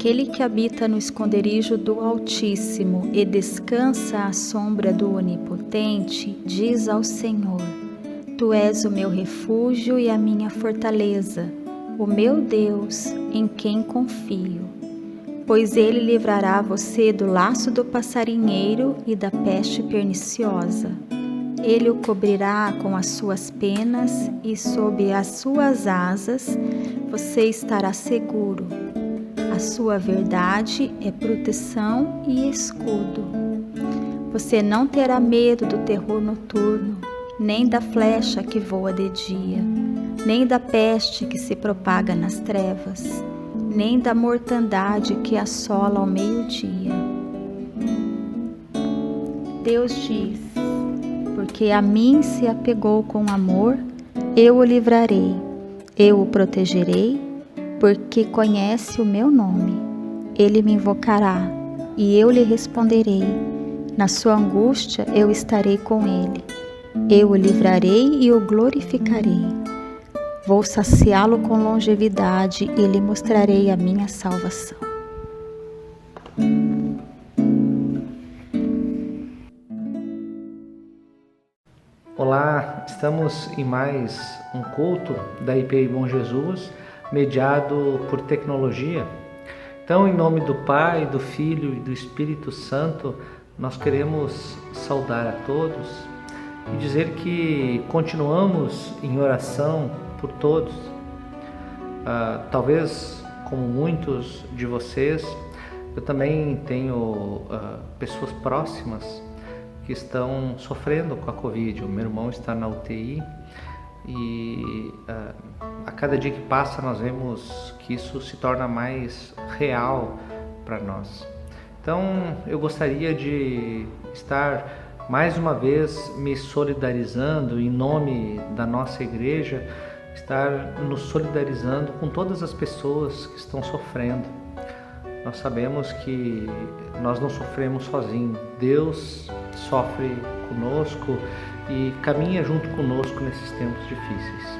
Aquele que habita no esconderijo do Altíssimo e descansa à sombra do Onipotente, diz ao Senhor: Tu és o meu refúgio e a minha fortaleza, o meu Deus, em quem confio. Pois ele livrará você do laço do passarinheiro e da peste perniciosa. Ele o cobrirá com as suas penas e sob as suas asas você estará seguro. A sua verdade é proteção e escudo. Você não terá medo do terror noturno, nem da flecha que voa de dia, nem da peste que se propaga nas trevas, nem da mortandade que assola ao meio-dia. Deus diz: porque a mim se apegou com amor, eu o livrarei, eu o protegerei, porque conhece o meu nome. Ele me invocará, e eu lhe responderei. Na sua angústia eu estarei com ele. Eu o livrarei e o glorificarei. Vou saciá-lo com longevidade e lhe mostrarei a minha salvação. Olá, estamos em mais um culto da IPI Bom Jesus, mediado por tecnologia. Então, em nome do Pai, do Filho e do Espírito Santo, nós queremos saudar a todos e dizer que continuamos em oração por todos. Talvez, como muitos de vocês, eu também tenho pessoas próximas que estão sofrendo com a Covid. O meu irmão está na UTI e a cada dia que passa nós vemos que isso se torna mais real para nós. Então eu gostaria de estar mais uma vez me solidarizando em nome da nossa igreja, estar nos solidarizando com todas as pessoas que estão sofrendo. Nós sabemos que nós não sofremos sozinhos. Deus sofre conosco e caminha junto conosco nesses tempos difíceis.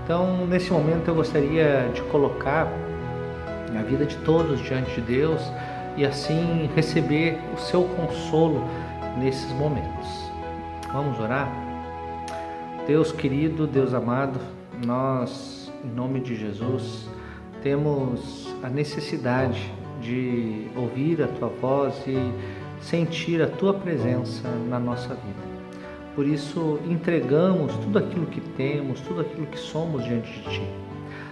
Então, nesse momento, eu gostaria de colocar a vida de todos diante de Deus e assim receber o seu consolo nesses momentos. Vamos orar? Deus querido, Deus amado, nós, em nome de Jesus, temos a necessidade de ouvir a Tua voz e sentir a Tua presença na nossa vida. Por isso, entregamos tudo aquilo que temos, tudo aquilo que somos diante de Ti.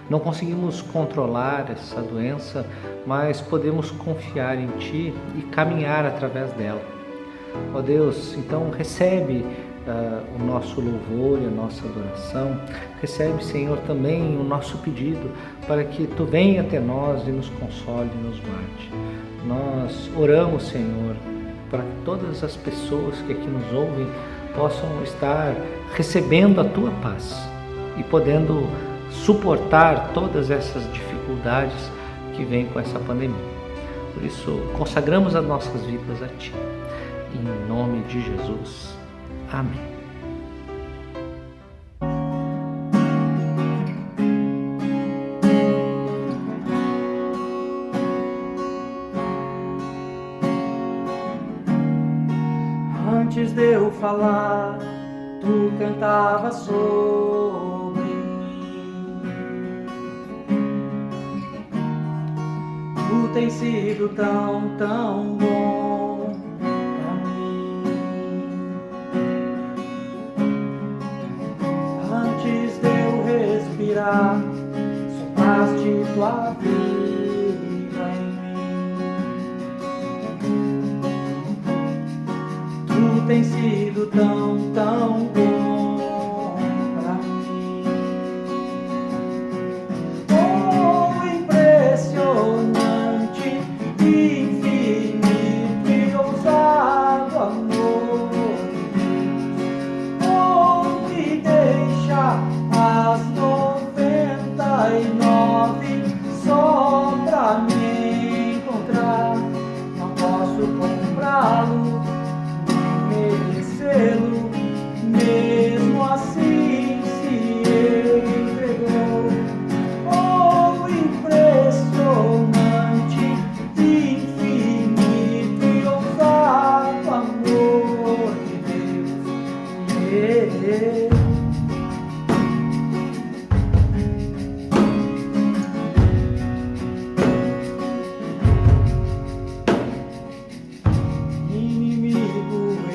Não conseguimos controlar essa doença, mas podemos confiar em Ti e caminhar através dela. Ó Deus, então recebe o nosso louvor e a nossa adoração. Recebe, Senhor, também o nosso pedido para que Tu venha até nós e nos console e nos guarde. Nós oramos, Senhor, para que todas as pessoas que aqui nos ouvem possam estar recebendo a Tua paz e podendo suportar todas essas dificuldades que vêm com essa pandemia. Por isso, consagramos as nossas vidas a Ti. Em nome de Jesus. Amém. Antes de eu falar, Tu cantava sobre mim. Tu tens sido tão, tão bom pra mim. Antes de eu respirar, sopraste Tua vida em mim. Tu tens sido tão, tão bom pra mim. Oh, impressionante, infinito e ousado amor. Oh, me deixa as 99 só pra me encontrar. Não posso comprá-lo, merecê-lo,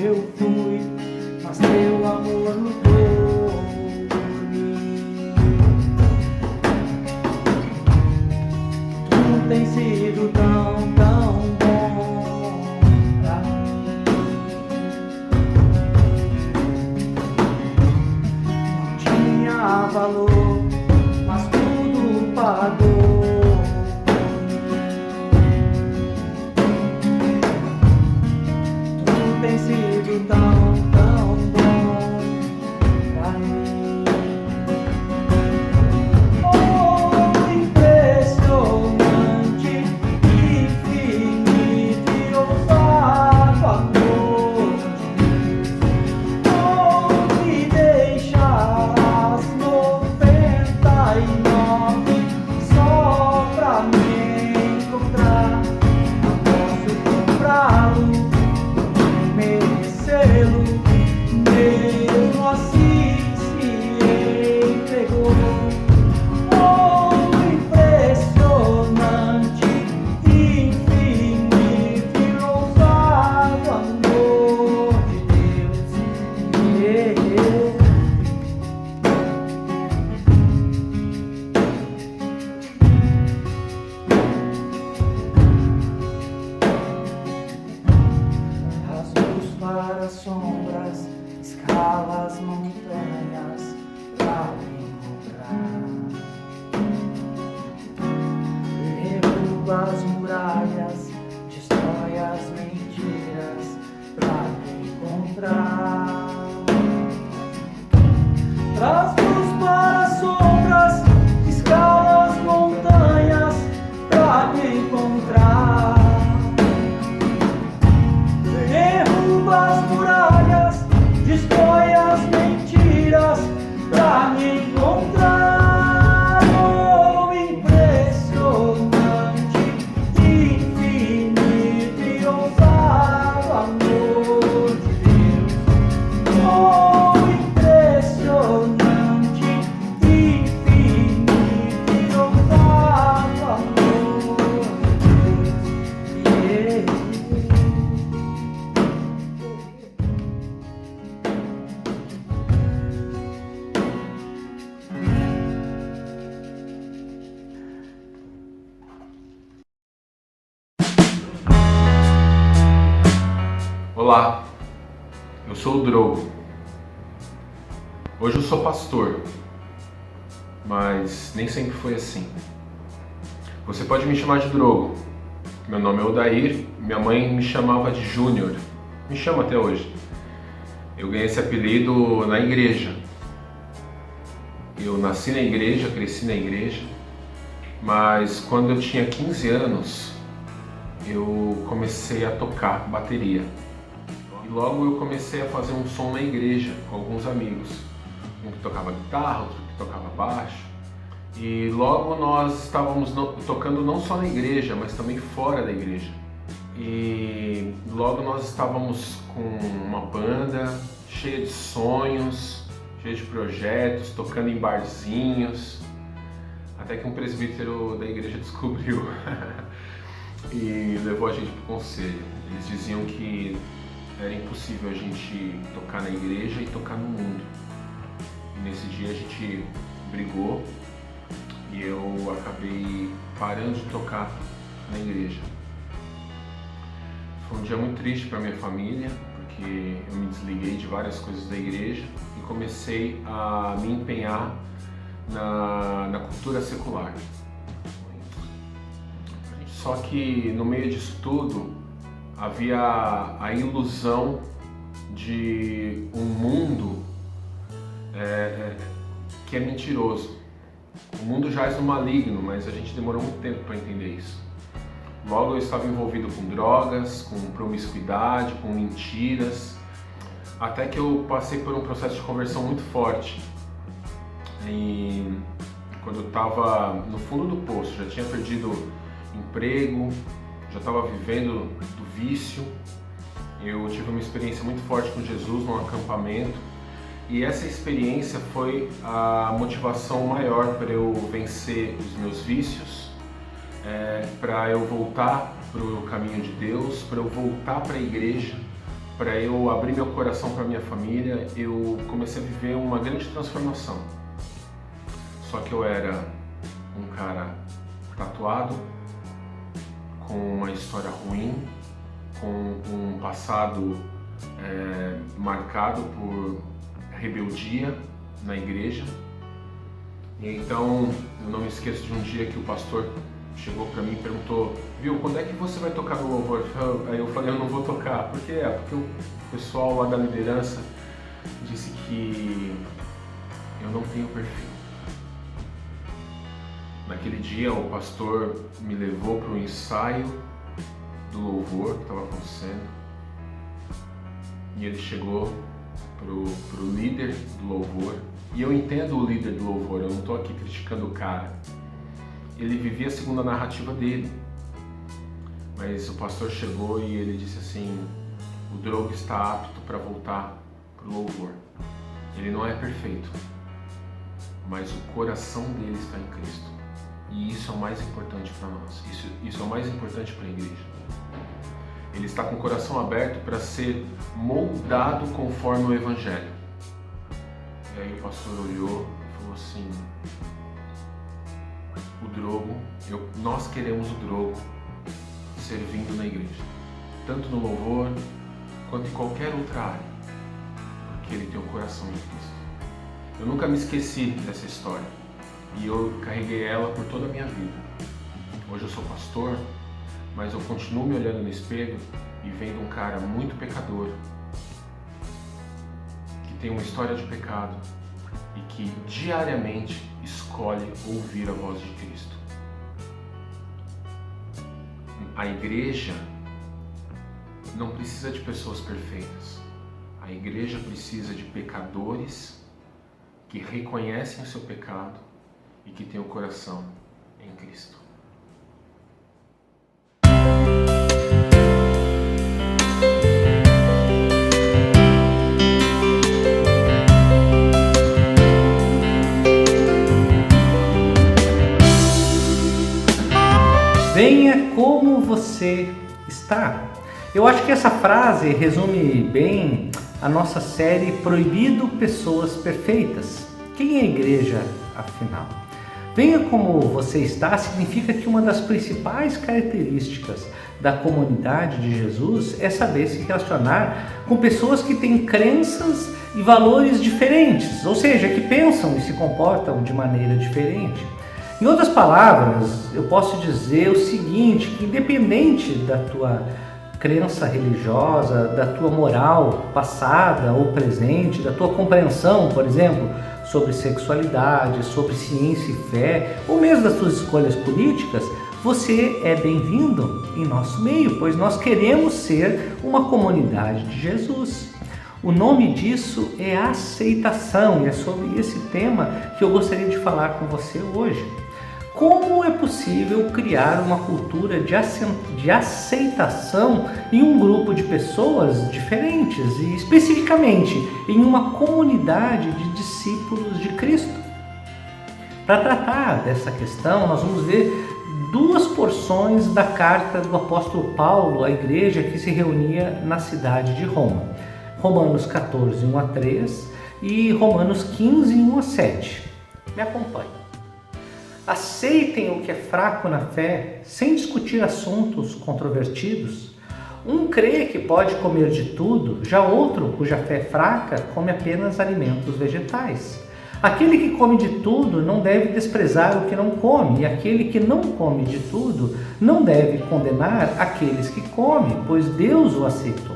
eu fui, mas teu amor lutou por mim. Tu tens sido tão, tão bom pra mim. Não tinha valor, mas tudo pagou. Tu tens sido tão, tão bom pra mim. Oh, impressionante, infinito e ousado amor de Deus. Oh, me deixarás 99 só pra me encontrar. Não posso comprá-lo, merecê-lo, mesmo assim se entregou. Oh, impressionante, infinito e ousado amor de Deus. Yeah. Das luz para as sombras, escala as montanhas pra me encontrar. Derruba as muralhas, destrói as mentiras pra me encontrar. Traz luz para as sombras, escala as montanhas pra me encontrar. Derruba as muralhas, destrói as mentiras pra me encontrar. Oh, impressionante, infinito e ousado amor de Deus. Oh, impressionante, infinito e ousado amor de Deus. Yeah. Olá, eu sou o Drogo. Hoje eu sou pastor, mas nem sempre foi assim. Você pode me chamar de Drogo. Meu nome é Odair, minha mãe me chamava de Júnior, me chama até hoje. Eu ganhei esse apelido na igreja. Eu nasci na igreja, cresci na igreja, mas quando eu tinha 15 anos, eu comecei a tocar bateria. E logo eu comecei a fazer um som na igreja com alguns amigos. Um que tocava guitarra, outro que tocava baixo. E logo nós estávamos tocando não só na igreja, mas também fora da igreja. E logo nós estávamos com uma banda cheia de sonhos, cheia de projetos, tocando em barzinhos. Até que um presbítero da igreja descobriu e levou a gente para o conselho. Eles diziam que era impossível a gente tocar na igreja e tocar no mundo. E nesse dia a gente brigou e eu acabei parando de tocar na igreja. Foi um dia muito triste para minha família, porque eu me desliguei de várias coisas da igreja e comecei a me empenhar na cultura secular. Só que no meio disso tudo havia a ilusão de um mundo que é mentiroso. O mundo jaz no maligno, mas a gente demorou muito tempo para entender isso. Logo eu estava envolvido com drogas, com promiscuidade, com mentiras, até que eu passei por um processo de conversão muito forte. E quando eu estava no fundo do poço, já tinha perdido emprego, já estava vivendo do vício, eu tive uma experiência muito forte com Jesus num acampamento. E essa experiência foi a motivação maior para eu vencer os meus vícios, para eu voltar para o caminho de Deus, para eu voltar para a igreja, para eu abrir meu coração para minha família, eu comecei a viver uma grande transformação. Só que eu era um cara tatuado, com uma história ruim, com um passado marcado por rebeldia na igreja. E então eu não me esqueço de um dia que o pastor chegou para mim e perguntou: viu, quando é que você vai tocar no louvor? Aí eu falei: eu não vou tocar. Por quê? Porque o pessoal lá da liderança disse que eu não tenho perfil. Naquele dia o pastor me levou para o ensaio do louvor que estava acontecendo e ele chegou pro líder do louvor, e eu entendo o líder do louvor, eu não estou aqui criticando o cara. Ele vivia segundo a narrativa dele, mas o pastor chegou e ele disse assim: o Drogo está apto para voltar pro louvor. Ele não é perfeito, mas o coração dele está em Cristo. E isso é o mais importante para nós, isso é o mais importante para a igreja. Ele está com o coração aberto para ser moldado conforme o Evangelho. E aí o pastor olhou e falou assim: o Drogo, nós queremos o Drogo servindo na igreja, tanto no louvor quanto em qualquer outra área, porque ele tem o coração em Cristo. Eu nunca me esqueci dessa história e eu carreguei ela por toda a minha vida. Hoje eu sou pastor, mas eu continuo me olhando no espelho e vendo um cara muito pecador, que tem uma história de pecado e que diariamente escolhe ouvir a voz de Cristo. A igreja não precisa de pessoas perfeitas. A igreja precisa de pecadores que reconhecem o seu pecado e que têm o coração em Cristo. Venha como você está. Eu acho que essa frase resume bem a nossa série Proibido Pessoas Perfeitas. Quem é a igreja, afinal? Venha como você está significa que uma das principais características da comunidade de Jesus é saber se relacionar com pessoas que têm crenças e valores diferentes, ou seja, que pensam e se comportam de maneira diferente. Em outras palavras, eu posso dizer o seguinte, que independente da tua crença religiosa, da tua moral passada ou presente, da tua compreensão, por exemplo, sobre sexualidade, sobre ciência e fé, ou mesmo das tuas escolhas políticas, você é bem-vindo em nosso meio, pois nós queremos ser uma comunidade de Jesus. O nome disso é aceitação, e é sobre esse tema que eu gostaria de falar com você hoje. Como é possível criar uma cultura de aceitação em um grupo de pessoas diferentes e especificamente em uma comunidade de discípulos de Cristo? Para tratar dessa questão, nós vamos ver duas porções da carta do apóstolo Paulo à igreja que se reunia na cidade de Roma. Romanos 14, 1 a 3 e Romanos 15, 1 a 7. Me acompanhe. Aceitem o que é fraco na fé, sem discutir assuntos controvertidos. Um crê que pode comer de tudo, já outro, cuja fé é fraca, come apenas alimentos vegetais. Aquele que come de tudo não deve desprezar o que não come, e aquele que não come de tudo não deve condenar aqueles que comem, pois Deus o aceitou.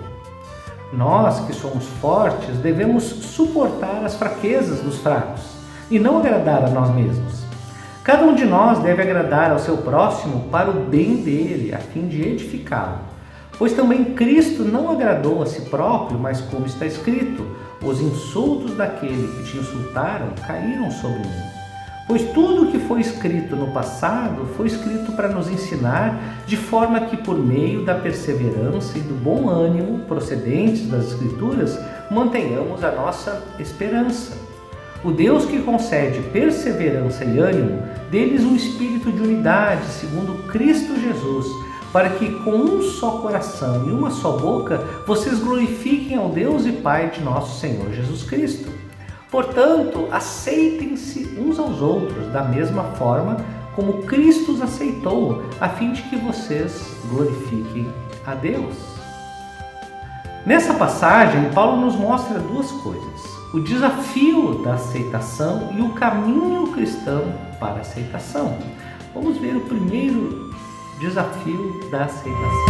Nós, que somos fortes, devemos suportar as fraquezas dos fracos e não agradar a nós mesmos. Cada um de nós deve agradar ao seu próximo para o bem dele, a fim de edificá-lo. Pois também Cristo não agradou a si próprio, mas como está escrito: os insultos daquele que te insultaram caíram sobre mim. Pois tudo o que foi escrito no passado foi escrito para nos ensinar, de forma que por meio da perseverança e do bom ânimo procedentes das Escrituras, mantenhamos a nossa esperança. O Deus que concede perseverança e ânimo, dê-lhes um espírito de unidade, segundo Cristo Jesus, para que com um só coração e uma só boca vocês glorifiquem ao Deus e Pai de nosso Senhor Jesus Cristo. Portanto, aceitem-se uns aos outros da mesma forma como Cristo os aceitou, a fim de que vocês glorifiquem a Deus. Nessa passagem, Paulo nos mostra duas coisas: o desafio da aceitação e o caminho cristão para a aceitação. Vamos ver o primeiro desafio da aceitação.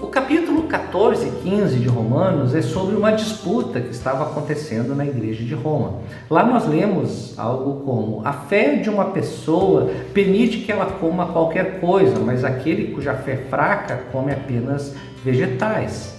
O capítulo 14 e 15 de Romanos é sobre uma disputa que estava acontecendo na igreja de Roma. Lá nós lemos algo como: a fé de uma pessoa permite que ela coma qualquer coisa, mas aquele cuja fé é fraca come apenas vegetais.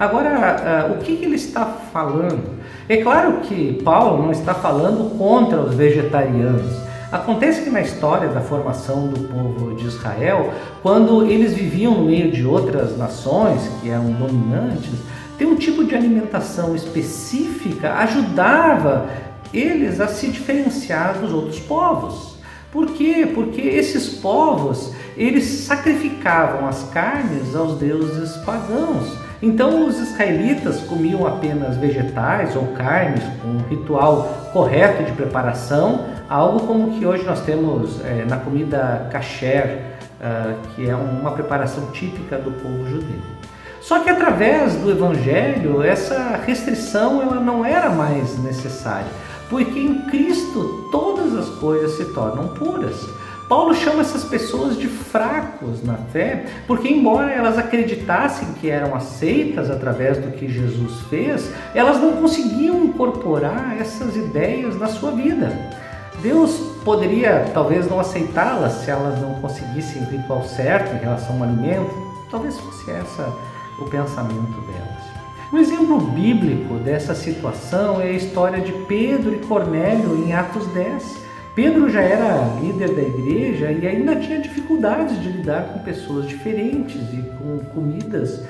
Agora, o que ele está falando? É claro que Paulo não está falando contra os vegetarianos. Acontece que na história da formação do povo de Israel, quando eles viviam no meio de outras nações que eram dominantes, ter um tipo de alimentação específica ajudava eles a se diferenciar dos outros povos. Por quê? Porque esses povos, eles sacrificavam as carnes aos deuses pagãos. Então os israelitas comiam apenas vegetais ou carnes com um ritual correto de preparação, algo como que hoje nós temos na comida kasher, que é uma preparação típica do povo judeu. Só que através do Evangelho, essa restrição ela não era mais necessária, porque em Cristo todas as coisas se tornam puras. Paulo chama essas pessoas de fracos na fé, porque embora elas acreditassem que eram aceitas através do que Jesus fez, elas não conseguiam incorporar essas ideias na sua vida. Deus poderia talvez não aceitá-las se elas não conseguissem o ritual certo em relação ao alimento. Talvez fosse esse o pensamento delas. Um exemplo bíblico dessa situação é a história de Pedro e Cornélio em Atos 10. Pedro já era líder da igreja e ainda tinha dificuldades de lidar com pessoas diferentes e com comidas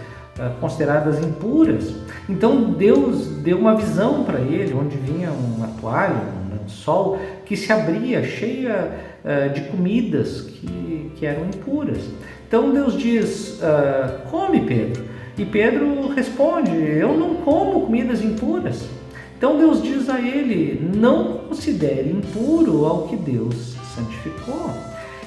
consideradas impuras. Então Deus deu uma visão para ele, onde vinha uma toalha, um lençol, que se abria cheia de comidas que eram impuras. Então Deus diz: come, Pedro. E Pedro responde: eu não como comidas impuras. Então Deus diz a ele: não considere impuro ao que Deus santificou.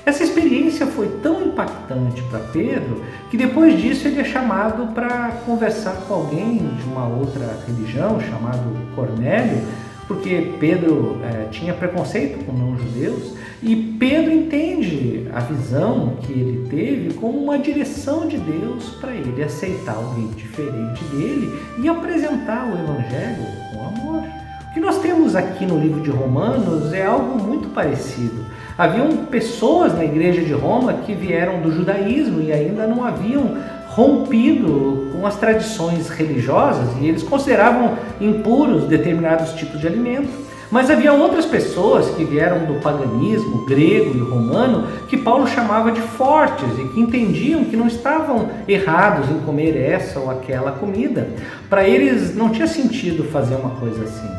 Essa experiência foi tão impactante para Pedro que depois disso ele é chamado para conversar com alguém de uma outra religião, chamado Cornélio, porque Pedro tinha preconceito com não-judeus, e Pedro entende a visão que ele teve como uma direção de Deus para ele aceitar alguém diferente dele e apresentar o Evangelho com amor. O que nós temos aqui no livro de Romanos é algo muito parecido. Haviam pessoas na igreja de Roma que vieram do judaísmo e ainda não haviam rompido com as tradições religiosas e eles consideravam impuros determinados tipos de alimento. Mas havia outras pessoas que vieram do paganismo grego e romano que Paulo chamava de fortes e que entendiam que não estavam errados em comer essa ou aquela comida. Para eles não tinha sentido fazer uma coisa assim.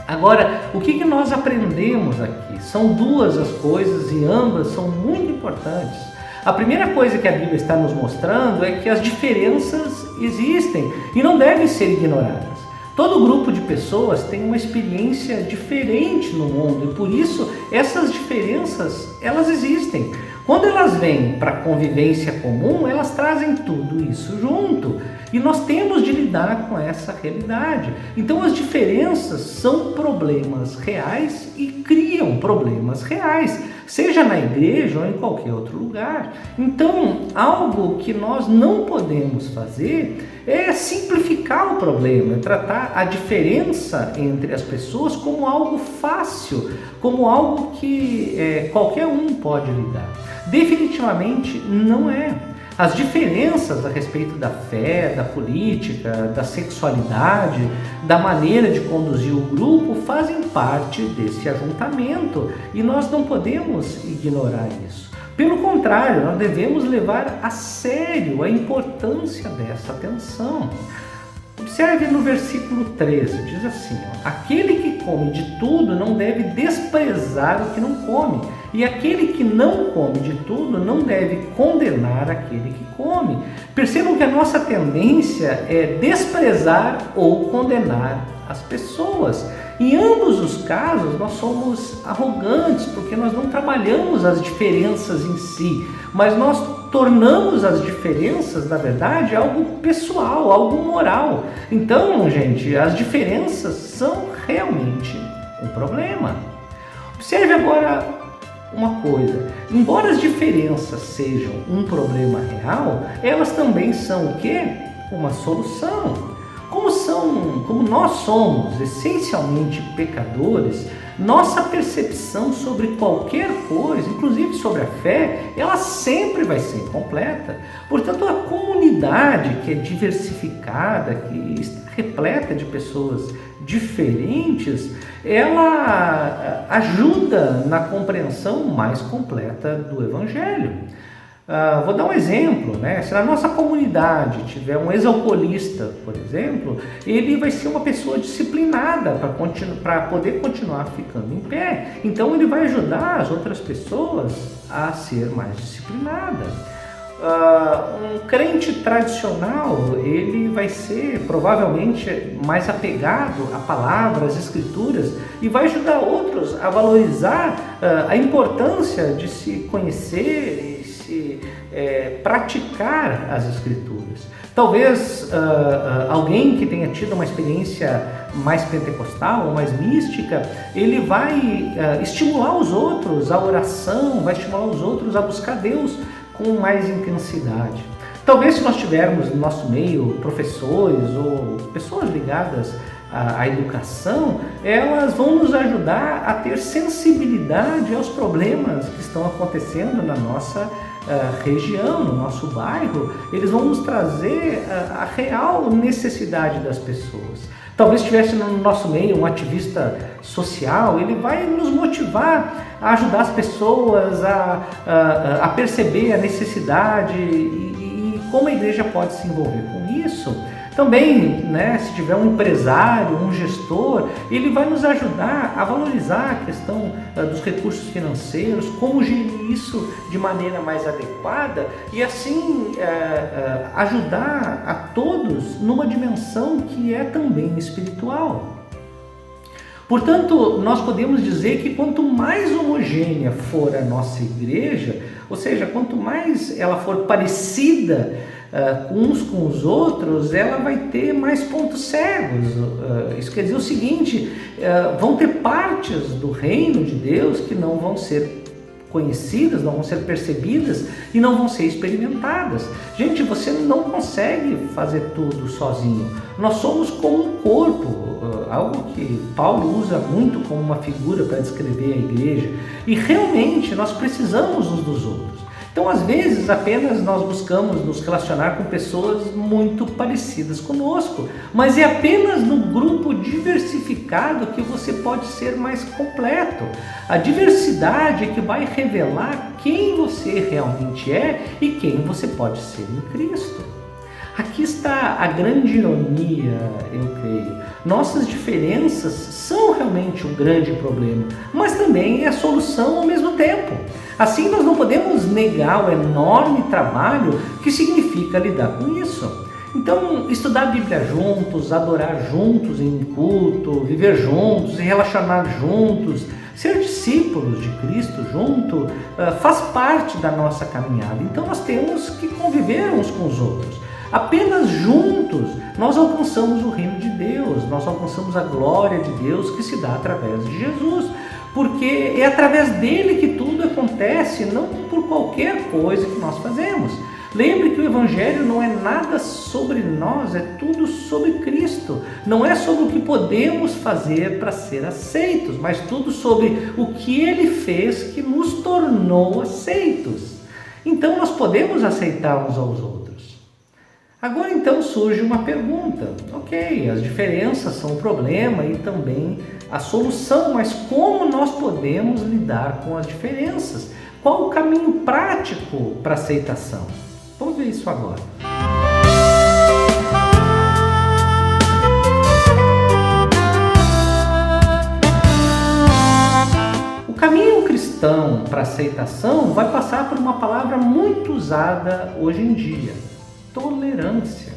Agora, o que nós aprendemos aqui? São duas as coisas e ambas são muito importantes. A primeira coisa que a Bíblia está nos mostrando é que as diferenças existem e não devem ser ignoradas. Todo grupo de pessoas tem uma experiência diferente no mundo e por isso essas diferenças elas existem. Quando elas vêm para a convivência comum, elas trazem tudo isso junto e nós temos de lidar com essa realidade. Então as diferenças são problemas reais e criam problemas reais, seja na igreja ou em qualquer outro lugar. Então algo que nós não podemos fazer é simplificar o problema, é tratar a diferença entre as pessoas como algo fácil, como algo que qualquer um pode lidar. Definitivamente não é. As diferenças a respeito da fé, da política, da sexualidade, da maneira de conduzir o grupo fazem parte desse ajuntamento e nós não podemos ignorar isso. Pelo contrário, nós devemos levar a sério a importância dessa atenção. Observe no versículo 13, diz assim, ó, aquele que come de tudo não deve desprezar o que não come, e aquele que não come de tudo não deve condenar aquele que come. Percebam que a nossa tendência é desprezar ou condenar as pessoas. Em ambos os casos, nós somos arrogantes, porque nós não trabalhamos as diferenças em si, mas nós tornamos as diferenças, na verdade, algo pessoal, algo moral. Então, gente, as diferenças são realmente um problema. Observe agora uma coisa: embora as diferenças sejam um problema real, elas também são o quê? Uma solução. Como nós somos essencialmente pecadores, nossa percepção sobre qualquer coisa, inclusive sobre a fé, ela sempre vai ser incompleta. Portanto, a comunidade que é diversificada, que está repleta de pessoas diferentes, ela ajuda na compreensão mais completa do Evangelho. Vou dar um exemplo, né? Se na nossa comunidade tiver um ex-alcoolista, por exemplo, ele vai ser uma pessoa disciplinada para poder continuar ficando em pé. Então ele vai ajudar as outras pessoas a ser mais disciplinada. Um crente tradicional, ele vai ser provavelmente mais apegado à palavra, às escrituras, e vai ajudar outros a valorizar a importância de se conhecer e se praticar as escrituras. Talvez alguém que tenha tido uma experiência mais pentecostal ou mais mística, ele vai estimular os outros à oração, vai estimular os outros a buscar Deus com mais intensidade. Talvez, se nós tivermos no nosso meio professores ou pessoas ligadas à educação, elas vão nos ajudar a ter sensibilidade aos problemas que estão acontecendo na nossa região, no nosso bairro. Eles vão nos trazer a real necessidade das pessoas. Talvez tivesse no nosso meio um ativista social, ele vai nos motivar a ajudar as pessoas a perceber a necessidade e como a igreja pode se envolver com isso. Também, né, se tiver um empresário, um gestor, ele vai nos ajudar a valorizar a questão dos recursos financeiros, como gerir isso de maneira mais adequada e assim ajudar a todos numa dimensão que é também espiritual. Portanto, nós podemos dizer que quanto mais homogênea for a nossa igreja, ou seja, quanto mais ela for parecida uns com os outros, ela vai ter mais pontos cegos. Isso quer dizer o seguinte: vão ter partes do reino de Deus que não vão ser conhecidas, não vão ser percebidas e não vão ser experimentadas. Gente, você não consegue fazer tudo sozinho. Nós somos como um corpo, algo que Paulo usa muito como uma figura para descrever a igreja, e realmente nós precisamos uns dos outros. Então, às vezes, apenas nós buscamos nos relacionar com pessoas muito parecidas conosco, mas é apenas no grupo diversificado que você pode ser mais completo. A diversidade é que vai revelar quem você realmente é e quem você pode ser em Cristo. Aqui está a grande ironia, eu creio. Nossas diferenças são realmente um grande problema, mas também é a solução ao mesmo tempo. Assim, nós não podemos negar o enorme trabalho que significa lidar com isso. Então, estudar a Bíblia juntos, adorar juntos em culto, viver juntos, se relacionar juntos, ser discípulos de Cristo junto, faz parte da nossa caminhada. Então, nós temos que conviver uns com os outros. Apenas juntos nós alcançamos o reino de Deus, nós alcançamos a glória de Deus que se dá através de Jesus, porque é através dele que tudo acontece, não por qualquer coisa que nós fazemos. Lembre que o Evangelho não é nada sobre nós, é tudo sobre Cristo. Não é sobre o que podemos fazer para ser aceitos, mas tudo sobre o que Ele fez que nos tornou aceitos. Então nós podemos aceitar uns aos outros. Agora então surge uma pergunta. Ok, as diferenças são um problema e também a solução, mas como nós podemos lidar com as diferenças? Qual o caminho prático para a aceitação? Vamos ver isso agora. cristão para aceitação vai passar por uma palavra muito usada hoje em dia: tolerância.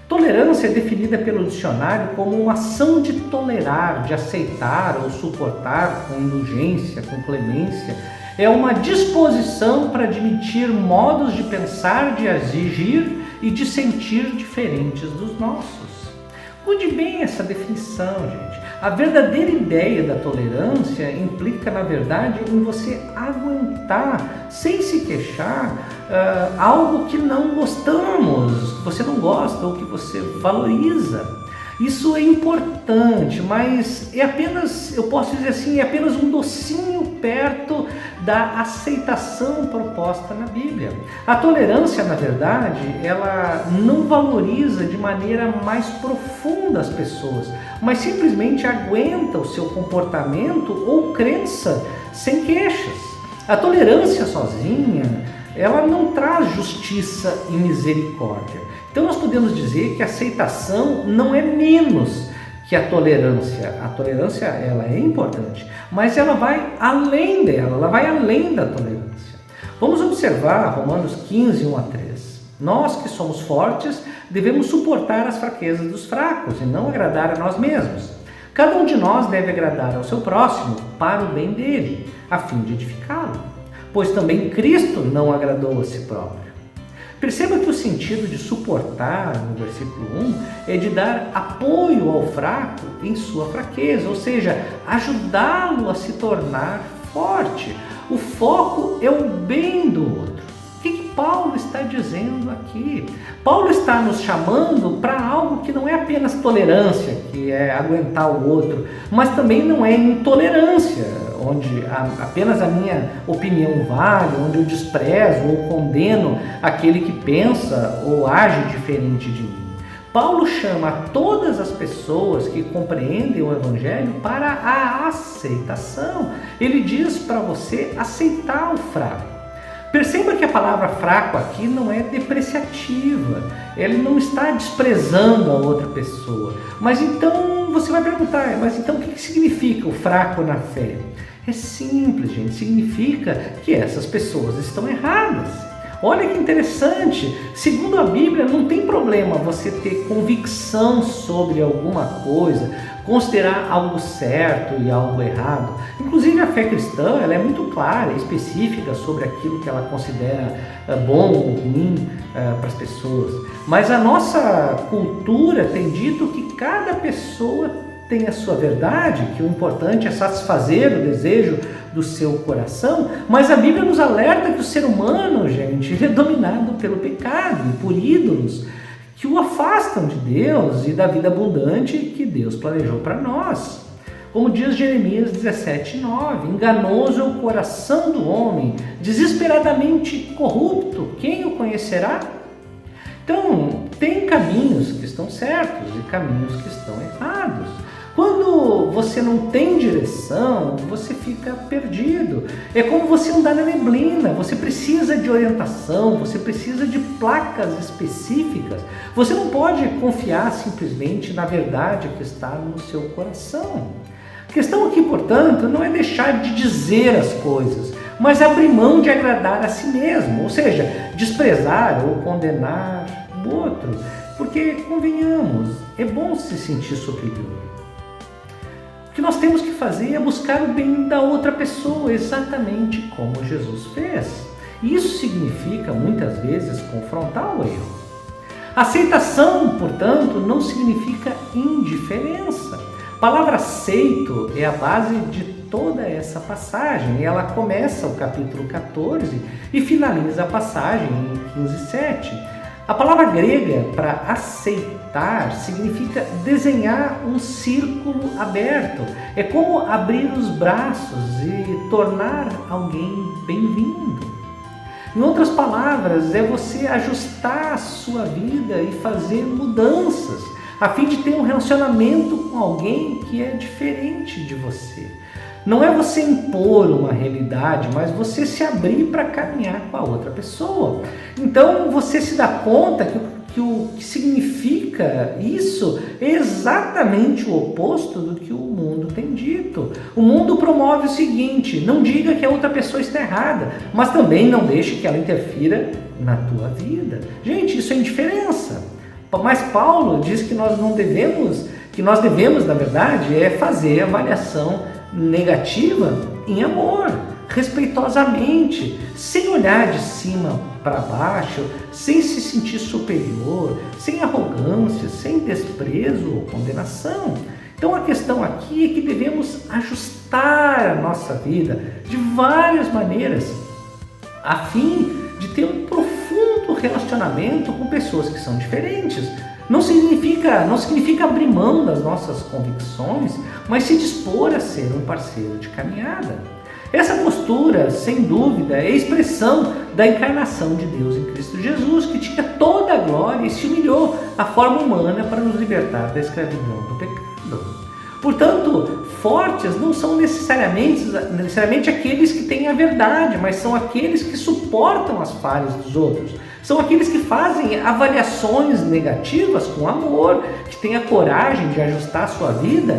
Tolerância é definida pelo dicionário como uma ação de tolerar, de aceitar ou suportar com indulgência, com clemência. É uma disposição para admitir modos de pensar, de agir e de sentir diferentes dos nossos. Cuide bem essa definição, gente. A verdadeira ideia da tolerância implica, na verdade, em você aguentar, sem se queixar, algo que não gostamos, que você não gosta ou que você valoriza. Isso é importante, mas é apenas, eu posso dizer assim, é apenas um docinho perto da aceitação proposta na Bíblia. A tolerância, na verdade, ela não valoriza de maneira mais profunda as pessoas, mas simplesmente aguenta o seu comportamento ou crença sem queixas. A tolerância sozinha, ela não traz justiça e misericórdia. Então nós podemos dizer que a aceitação não é menos que a tolerância. A tolerância, ela é importante, mas ela vai além dela, ela vai além da tolerância. Vamos observar Romanos 15, 1 a 3. Nós que somos fortes devemos suportar as fraquezas dos fracos e não agradar a nós mesmos. Cada um de nós deve agradar ao seu próximo para o bem dele, a fim de edificá-lo, pois também Cristo não agradou a si próprio. Perceba que o sentido de suportar, no versículo 1, é de dar apoio ao fraco em sua fraqueza, ou seja, ajudá-lo a se tornar forte. O foco é o bem do outro. O que Paulo está dizendo aqui? Paulo está nos chamando para algo que não é apenas tolerância, que é aguentar o outro, mas também não é intolerância, onde apenas a minha opinião vale, onde eu desprezo ou condeno aquele que pensa ou age diferente de mim. Paulo chama todas as pessoas que compreendem o Evangelho para a aceitação. Ele diz para você aceitar o fraco. Perceba que a palavra fraco aqui não é depreciativa, ele não está desprezando a outra pessoa. Mas então você vai perguntar, mas então o que significa o fraco na fé? É simples, gente, significa que essas pessoas estão erradas. Olha que interessante, segundo a Bíblia não tem problema você ter convicção sobre alguma coisa, considerar algo certo e algo errado. Inclusive a fé cristã, ela é muito clara e específica sobre aquilo que ela considera bom ou ruim para as pessoas. Mas a nossa cultura tem dito que cada pessoa tem a sua verdade, que o importante é satisfazer o desejo do seu coração, mas a Bíblia nos alerta que o ser humano, gente, ele é dominado pelo pecado e por ídolos que o afastam de Deus e da vida abundante que Deus planejou para nós. Como diz Jeremias 17:9, enganoso é o coração do homem, desesperadamente corrupto, quem o conhecerá? Então, tem caminhos que estão certos e caminhos que estão errados. Quando você não tem direção, você fica perdido. É como você andar na neblina, você precisa de orientação, você precisa de placas específicas. Você não pode confiar simplesmente na verdade que está no seu coração. A questão aqui, portanto, não é deixar de dizer as coisas, mas abrir mão de agradar a si mesmo, ou seja, desprezar ou condenar o outro. Porque, convenhamos, é bom se sentir superior. O que nós temos que fazer é buscar o bem da outra pessoa, exatamente como Jesus fez. Isso significa, muitas vezes, confrontar o erro. Aceitação, portanto, não significa indiferença. A palavra aceito é a base de toda essa passagem. Ela começa o capítulo 14 e finaliza a passagem em 15:7. A palavra grega para aceitar significa desenhar um círculo aberto. É como abrir os braços e tornar alguém bem-vindo. Em outras palavras, é você ajustar a sua vida e fazer mudanças, a fim de ter um relacionamento com alguém que é diferente de você. Não é você impor uma realidade, mas você se abrir para caminhar com a outra pessoa. Então você se dá conta que que o que significa isso é exatamente o oposto do que o mundo tem dito. O mundo promove o seguinte: não diga que a outra pessoa está errada, mas também não deixe que ela interfira na tua vida. Gente, isso é indiferença. Mas Paulo diz que nós devemos, na verdade, fazer avaliação negativa em amor, respeitosamente, sem olhar de cima para baixo, sem se sentir superior, sem arrogância, sem desprezo ou condenação. Então a questão aqui é que devemos ajustar a nossa vida de várias maneiras, a fim de ter um profundo relacionamento com pessoas que são diferentes. Não significa abrir mão das nossas convicções, mas se dispor a ser um parceiro de caminhada. Essa postura, sem dúvida, é a expressão da encarnação de Deus em Cristo Jesus, que tinha toda a glória e se humilhou à forma humana para nos libertar da escravidão do pecado. Portanto, fortes não são necessariamente aqueles que têm a verdade, mas são aqueles que suportam as falhas dos outros. São aqueles que fazem avaliações negativas com amor, que têm a coragem de ajustar a sua vida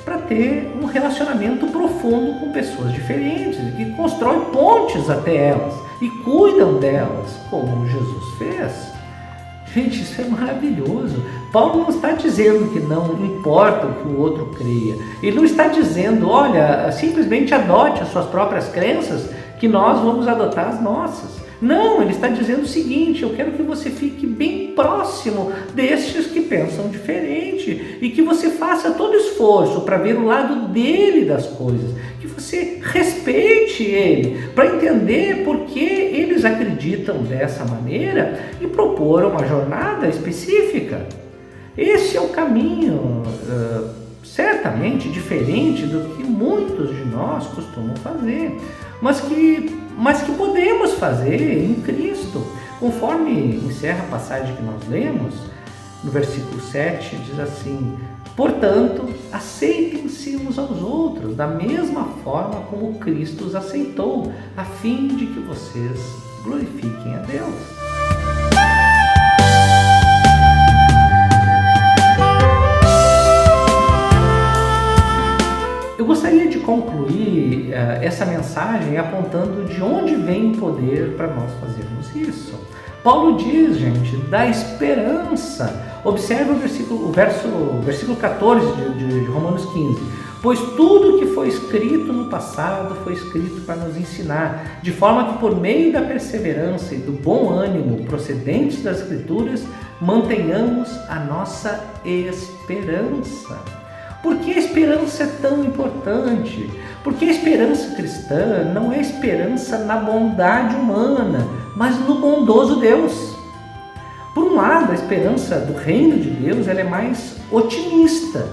para ter um relacionamento profundo com pessoas diferentes, que constroem pontes até elas e cuidam delas, como Jesus fez. Gente, isso é maravilhoso. Paulo não está dizendo que não importa o que o outro creia. Ele não está dizendo, olha, simplesmente adote as suas próprias crenças, que nós vamos adotar as nossas. Não, ele está dizendo o seguinte: eu quero que você fique bem próximo destes que pensam diferente e que você faça todo esforço para ver o lado dele das coisas, que você respeite ele, para entender por que eles acreditam dessa maneira e propor uma jornada específica. Esse é o caminho, certamente diferente do que muitos de nós costumam fazer, mas que podemos fazer em Cristo. Conforme encerra a passagem que nós lemos, no versículo 7, diz assim: portanto, aceitem-se uns aos outros, da mesma forma como Cristo os aceitou, a fim de que vocês glorifiquem a Deus. Eu gostaria de concluir essa mensagem apontando de onde vem o poder para nós fazermos isso. Paulo diz, gente, da esperança. Observe o versículo 14 de Romanos 15. Pois tudo que foi escrito no passado foi escrito para nos ensinar, de forma que por meio da perseverança e do bom ânimo procedentes das Escrituras, mantenhamos a nossa esperança. Por que a esperança é tão importante? Porque a esperança cristã não é esperança na bondade humana, mas no bondoso Deus. Por um lado, a esperança do reino de Deus ela é mais otimista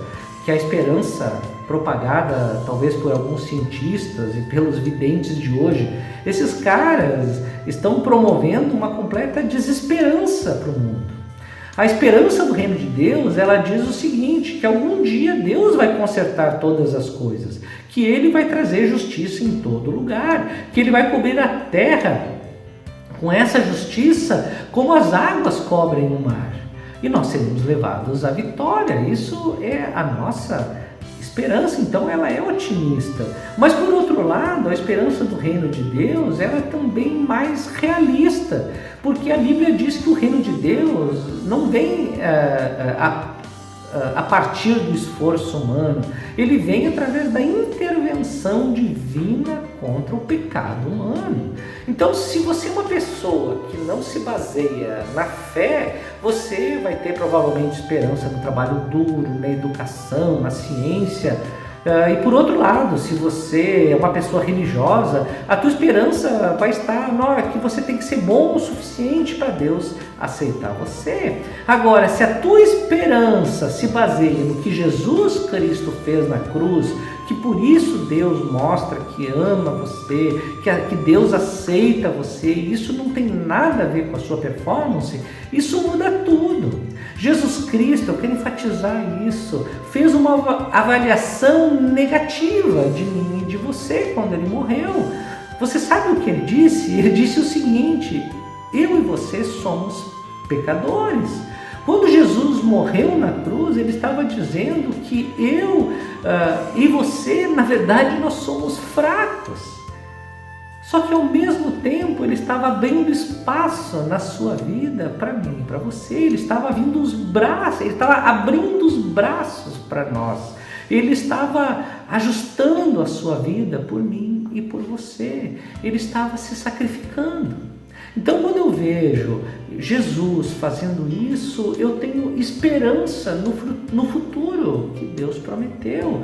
que a esperança propagada talvez por alguns cientistas e pelos videntes de hoje. Esses caras estão promovendo uma completa desesperança para o mundo. A esperança do reino de Deus, ela diz o seguinte, que algum dia Deus vai consertar todas as coisas, que Ele vai trazer justiça em todo lugar, que Ele vai cobrir a terra com essa justiça como as águas cobrem o mar. E nós seremos levados à vitória. Isso é a nossa esperança, então ela é otimista. Mas por outro lado, a esperança do reino de Deus, ela é também mais realista, porque a Bíblia diz que o reino de Deus não vem a partir do esforço humano, ele vem através da intervenção divina contra o pecado humano. Então, se você é uma pessoa que não se baseia na fé, você vai ter provavelmente esperança no trabalho duro, na educação, na ciência. E por outro lado, se você é uma pessoa religiosa, a tua esperança vai estar que você tem que ser bom o suficiente para Deus aceitar você. Agora, se a tua esperança se baseia no que Jesus Cristo fez na cruz, que por isso Deus mostra que ama você, que Deus aceita você, isso não tem nada a ver com a sua performance, isso muda tudo. Jesus Cristo, eu quero enfatizar isso, fez uma avaliação negativa de mim e de você quando Ele morreu. Você sabe o que Ele disse? Ele disse o seguinte: eu e você somos pecadores. Quando Jesus morreu na cruz, ele estava dizendo que eu e você, na verdade, nós somos fracos. Só que ao mesmo tempo ele estava abrindo espaço na sua vida para mim, para você. Ele estava abrindo os braços para nós. Ele estava ajustando a sua vida por mim e por você. Ele estava se sacrificando. Então, quando eu vejo Jesus fazendo isso, eu tenho esperança no futuro que Deus prometeu,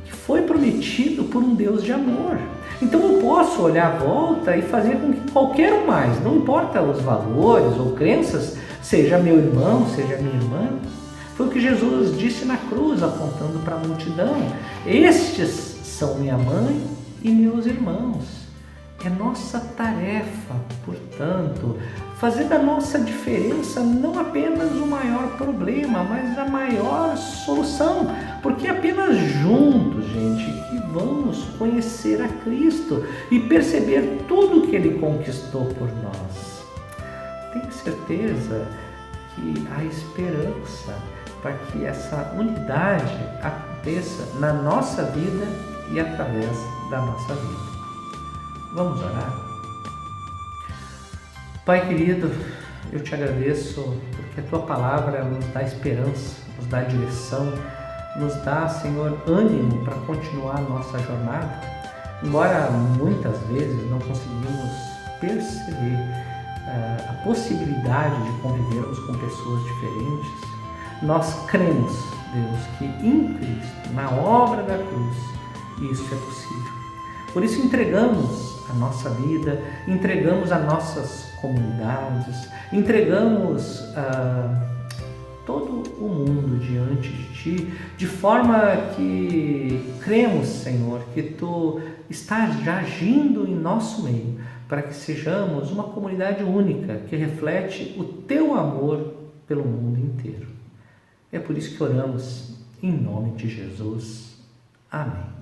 que foi prometido por um Deus de amor. Então eu posso olhar à volta e fazer com que qualquer um mais, não importa os valores ou crenças, seja meu irmão, seja minha irmã. Foi o que Jesus disse na cruz, apontando para a multidão: estes são minha mãe e meus irmãos. É nossa tarefa, portanto, fazer da nossa diferença não apenas o maior problema, mas a maior solução, porque é apenas juntos, gente, que vamos conhecer a Cristo e perceber tudo que Ele conquistou por nós. Tenho certeza que há esperança para que essa unidade aconteça na nossa vida e através da nossa vida. Vamos orar? Pai querido, eu te agradeço porque a Tua palavra nos dá esperança, nos dá direção, nos dá, Senhor, ânimo para continuar a nossa jornada. Embora muitas vezes não conseguimos perceber a possibilidade de convivermos com pessoas diferentes, nós cremos, Deus, que em Cristo, na obra da cruz, isso é possível. Por isso entregamos a nossa vida, entregamos as nossas comunidades, entregamos todo o mundo diante de Ti, de forma que cremos, Senhor, que Tu estás já agindo em nosso meio, para que sejamos uma comunidade única, que reflete o Teu amor pelo mundo inteiro. É por isso que oramos, em nome de Jesus. Amém.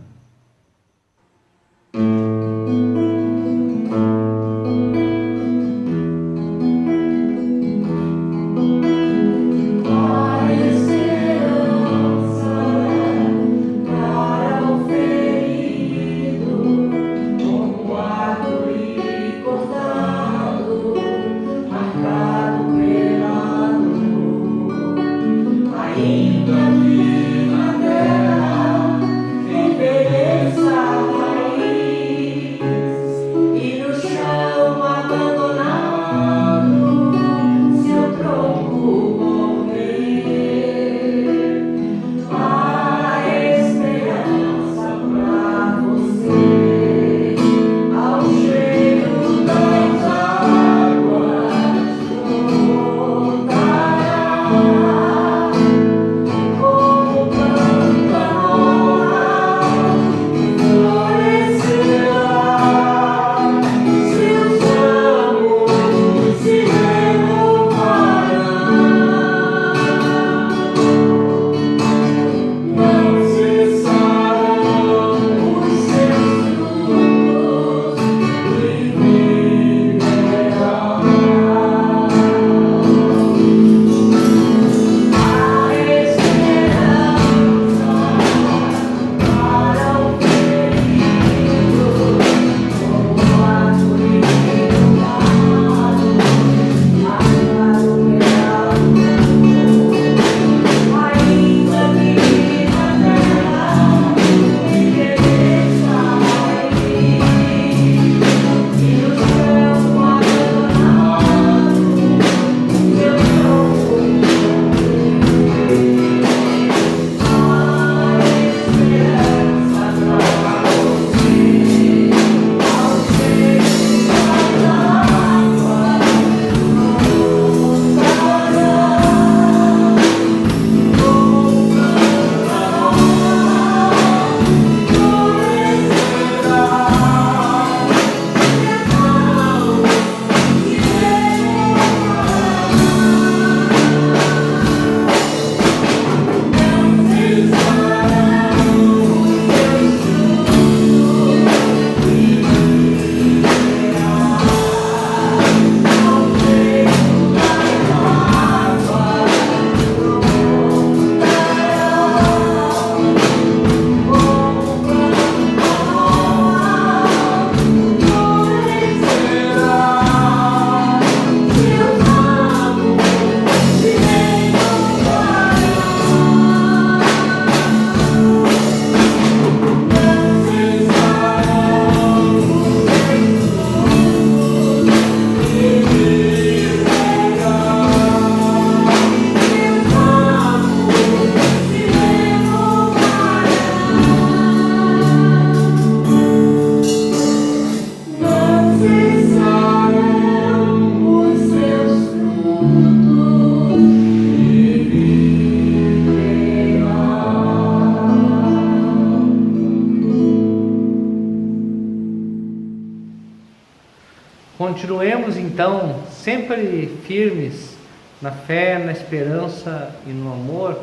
então sempre firmes na fé, na esperança e no amor,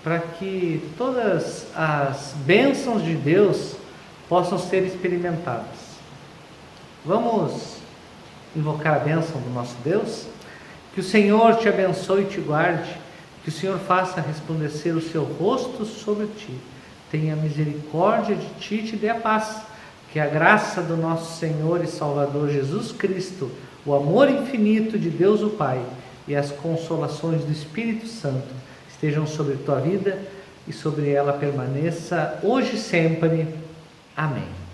para que todas as bênçãos de Deus possam ser experimentadas. Vamos invocar a bênção do nosso Deus? Que o Senhor te abençoe e te guarde, que o Senhor faça resplandecer o seu rosto sobre ti, tenha misericórdia de ti e te dê a paz. Que a graça do nosso Senhor e Salvador Jesus Cristo, o amor infinito de Deus o Pai e as consolações do Espírito Santo estejam sobre tua vida e sobre ela permaneça hoje e sempre. Amém.